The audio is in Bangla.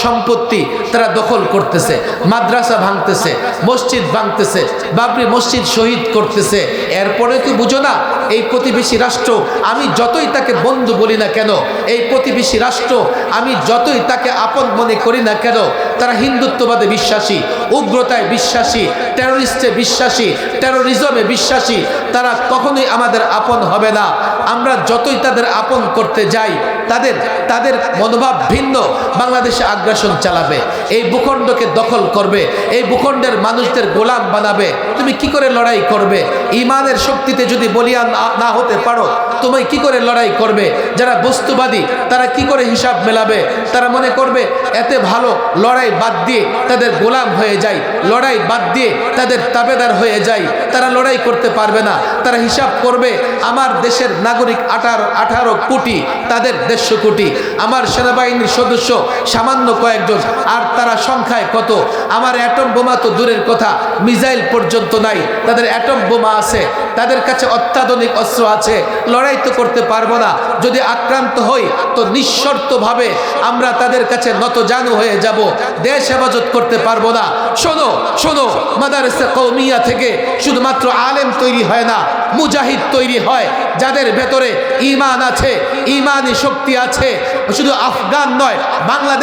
সম্পত্তি তারা দখল করতেছে, মাদ্রাসা ভাঙতেছে, মসজিদ ভাঙতেছে, বাবরি মসজিদ শহীদ করতেছে। এরপরে তো বুঝো না এই প্রতিবেশী রাষ্ট্র আমি যতই তাকে বন্ধু বলি না কেন, এই প্রতিবেশী রাষ্ট্র আমি যতই তাকে আপন মনে করি না কেন, তারা হিন্দুত্ববাদে বিশ্বাসী, উগ্রতায় বিশ্বাসী, টেরোরিস্টে বিশ্বাসী, টেরোরিজমে বিশ্বাসী। তারা কখনোই আমাদের আপন হবে না। আমরা যতই তাদের আপন করতে যাই, তাদের মনোভাব ভিন্ন। বাংলাদেশে আগ্রাসন চালাবে, এই ভূখণ্ডকে দখল করবে, এই ভূখণ্ডের মানুষদের গোলাম বানাবে। তুমি কি করে লড়াই করবে? ইমানের শক্তিতে যদি বলিয়ান না হতে পারো, তুমি কি করে লড়াই করবে? যারা বস্তুবাদী তারা কি করে হিসাব মেলাবে? তারা মনে করবে এতে ভালো লড়াই বাদ দিয়ে তাদের গোলাম হয়ে যায়, লড়াই বাদ দিয়ে তাদের তাবেদার হয়ে যায়। তারা লড়াই করতে পারবে না। তারা হিসাব করবে আমার দেশের নাগরিক 18 কোটি, তাদের 150 কোটি। আমার সেনাবাহিনীর সদস্য সামান্য কয়েকজন, আর তারা সংখ্যায় কত? আমার অ্যাটম বোমা তো দূরের কথা, মিসাইল পর্যন্ত নাই। তাদের অ্যাটম বোমা আছে, তাদের কাছে অত্যাধুনিক অস্ত্র আছে। লড়াই তো করতে পারবো না। যদি আক্রান্ত হই তো নিঃশর্তভাবে আমরা তাদের কাছে নতজানু হয়ে যাব, দেশ হেফাজত করতে পারবো না। শোনো শোনো, মাদারসা কওমিয়া থেকে শুধুমাত্র আলেম তৈরি হয় না, মুজাহিদ তৈরি হয়, যাদের ভেতরে ঈমান আছে, ঈমানি শক্তি আছে। শুধু আফগান নয়, বাংলাদেশ